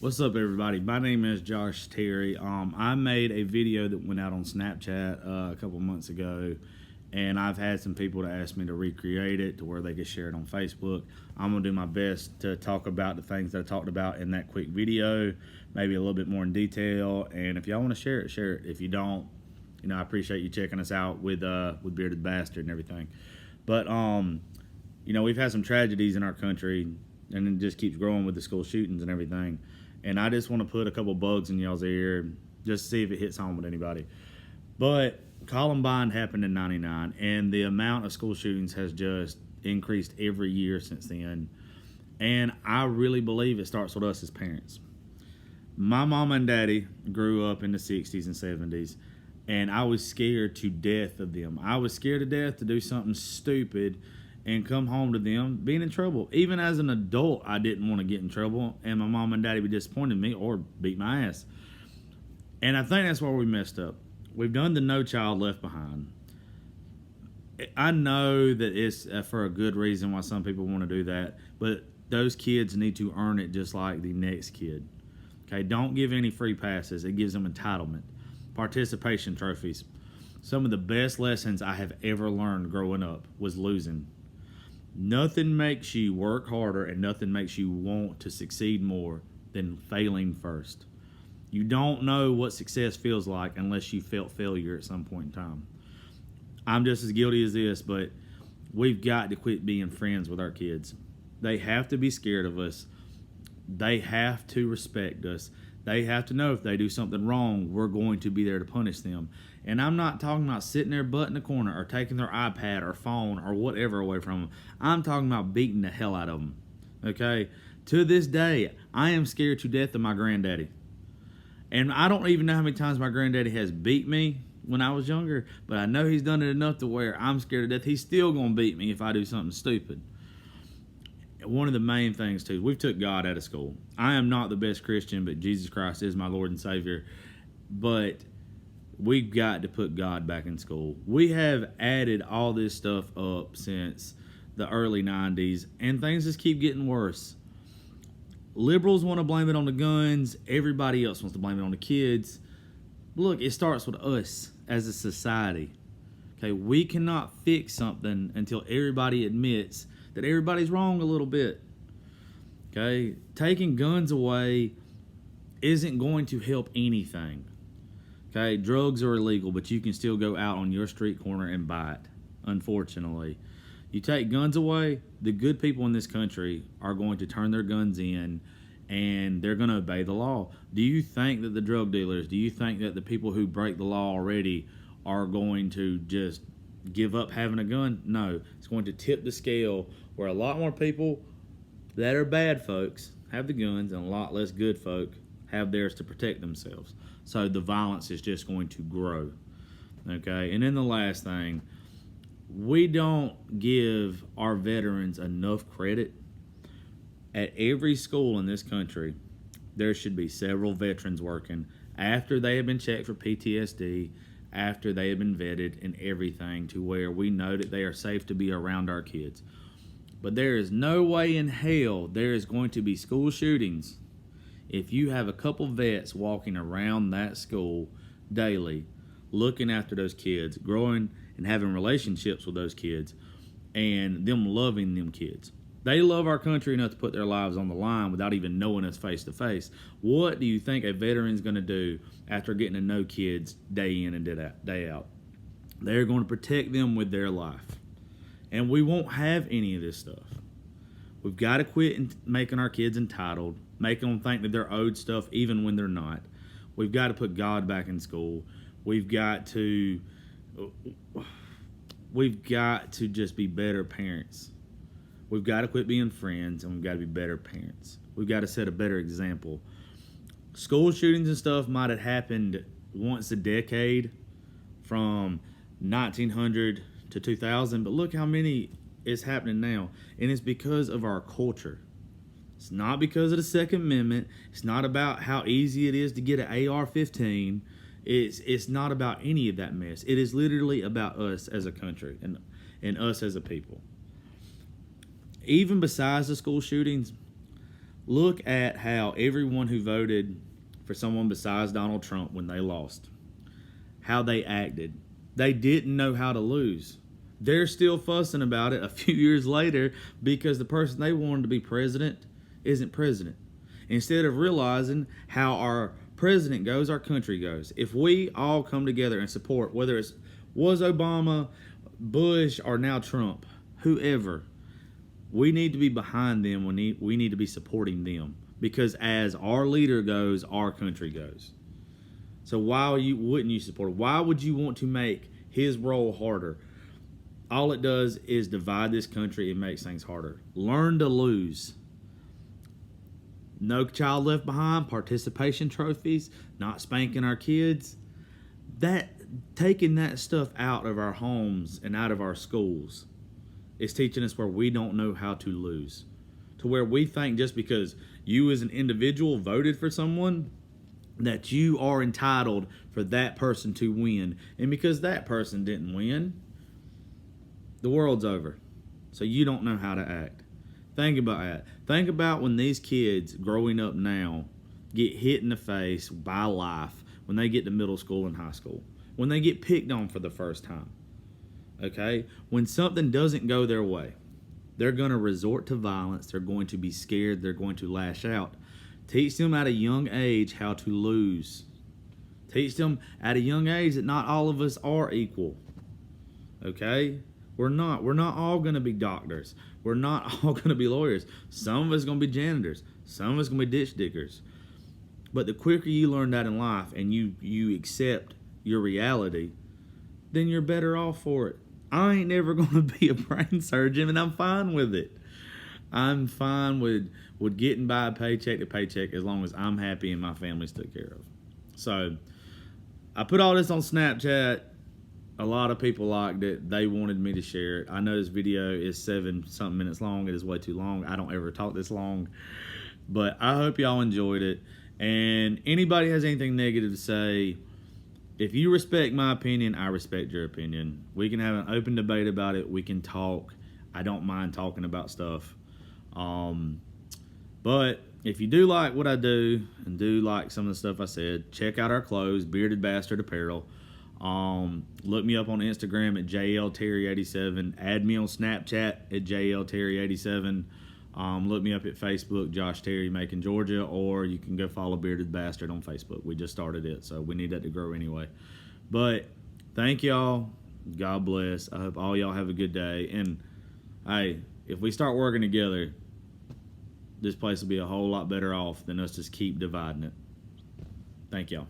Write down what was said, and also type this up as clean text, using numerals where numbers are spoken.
What's up, everybody? My name is Josh Terry. I made a video that went out on Snapchat a couple months ago, and I've had some people to ask me to recreate it to where they could share it on Facebook. I'm gonna do my best to talk about the things that I talked about in that quick video, maybe a little bit more in detail. And if y'all want to share it, share it. If you don't, I appreciate you checking us out with Bearded Bastard and everything. But we've had some tragedies in our country, and it just keeps growing with the school shootings and everything. And I just want to put a couple bugs in y'all's ear just to see if it hits home with anybody. But Columbine happened in '99, and the amount of school shootings has just increased every year since then. And I really believe it starts with us as parents. My mom and daddy grew up in the 60s and 70s, and I was scared to death of them. I was scared to death to do something stupid and come home to them being in trouble. Even as an adult, I didn't want to get in trouble, and my mom and daddy would disappoint me or beat my ass. And I think that's where we messed up. We've done the No Child Left Behind. I know that it's for a good reason why some people want to do that, but those kids need to earn it just like the next kid. Okay, don't give any free passes. It gives them entitlement. Participation trophies. Some of the best lessons I have ever learned growing up was losing. Nothing makes you work harder and nothing makes you want to succeed more than failing first. You don't know what success feels like unless you felt failure at some point in time. I'm just as guilty as this, but we've got to quit being friends with our kids. They have to be scared of us. They have to respect us. They have to know if they do something wrong, we're going to be there to punish them. And I'm not talking about sitting their butt in the corner or taking their iPad or phone or whatever away from them. I'm talking about beating the hell out of them. Okay? To this day, I am scared to death of my granddaddy. And I don't even know how many times my granddaddy has beat me when I was younger, but I know he's done it enough to where I'm scared to death. He's still going to beat me if I do something stupid. One of the main things, too, we've took God out of school. I am not the best Christian, but Jesus Christ is my Lord and Savior. But we've got to put God back in school. We have added all this stuff up since the early 90s, and things just keep getting worse. Liberals want to blame it on the guns. Everybody else wants to blame it on the kids. Look, it starts with us as a society. Okay, we cannot fix something until everybody admits that everybody's wrong a little bit. Okay? Taking guns away isn't going to help anything. Okay? Drugs are illegal, but you can still go out on your street corner and buy it, unfortunately. You take guns away, the good people in this country are going to turn their guns in and they're going to obey the law. Do you think that the drug dealers, do you think that the people who break the law already are going to just give up having a gun? No. It's going to tip the scale where a lot more people that are bad folks have the guns and a lot less good folk have theirs to protect themselves. So the violence is just going to grow. Okay? And then the last thing, we don't give our veterans enough credit. At every school in this country, there should be several veterans working after they have been checked for PTSD, after they have been vetted and everything, to where we know that they are safe to be around our kids. But there is no way in hell there is going to be school shootings if you have a couple vets walking around that school daily, looking after those kids, growing and having relationships with those kids, and them loving them kids. They love our country enough to put their lives on the line without even knowing us face to face. What do you think a veteran's going to do after getting to know kids day in and day out? They're going to protect them with their life. And we won't have any of this stuff. We've got to quit making our kids entitled, making them think that they're owed stuff even when they're not. We've got to put God back in school. We've got to just be better parents. We've got to quit being friends, and we've got to be better parents. We've got to set a better example. School shootings and stuff might have happened once a decade from 1900 to 2000, but look how many is happening now. And it's because of our culture. It's not because of the Second Amendment. It's not about how easy it is to get an AR-15. It's not about any of that mess. It is literally about us as a country and us as a people. Even besides the school shootings, Look at how everyone who voted for someone besides Donald Trump when they lost, how they acted. They didn't know how to lose. They're still fussing about it a few years later because the person they wanted to be president isn't president. Instead of realizing how our president goes, our country goes. If we all come together and support, whether it was Obama, Bush, or now Trump, whoever, we need to be behind them. We need to be supporting them, because as our leader goes, our country goes. So why wouldn't you support him? Why would you want to make his role harder? All it does is divide this country and makes things harder. Learn to lose. No child left behind, participation trophies, not spanking our kids. Taking that stuff out of our homes and out of our schools is teaching us where we don't know how to lose. To where we think just because you as an individual voted for someone, that you are entitled for that person to win. And because that person didn't win, the world's over. So you don't know how to act. Think about that. Think about when these kids growing up now get hit in the face by life when they get to middle school and high school. When they get picked on for the first time. Okay? When something doesn't go their way, they're going to resort to violence. They're going to be scared. They're going to lash out. Teach them at a young age how to lose. Teach them at a young age that not all of us are equal. Okay? We're not all going to be doctors. We're not all going to be lawyers. Some of us are going to be janitors. Some of us are going to be ditch diggers. But the quicker you learn that in life and you accept your reality, then you're better off for it. I ain't never going to be a brain surgeon, and I'm fine with it. I'm fine with getting by paycheck to paycheck as long as I'm happy and my family's took care of. So I put all this on Snapchat. A lot of people liked it. They wanted me to share it. I know this video is 7-something minutes long. It is way too long. I don't ever talk this long. But I hope y'all enjoyed it. And anybody has anything negative to say, if you respect my opinion, I respect your opinion. We can have an open debate about it. We can talk. I don't mind talking about stuff. But if you do like what I do and do like some of the stuff I said, check out our clothes, Bearded Bastard Apparel. Look me up on Instagram at JLTerry87. Add me on Snapchat at JLTerry87. Look me up at Facebook, Josh Terry, Macon, Georgia, or you can go follow Bearded Bastard on Facebook. We just started it, so we need that to grow anyway. But thank y'all. God bless. I hope all y'all have a good day. And hey, if we start working together, this place will be a whole lot better off than us just keep dividing it. Thank y'all.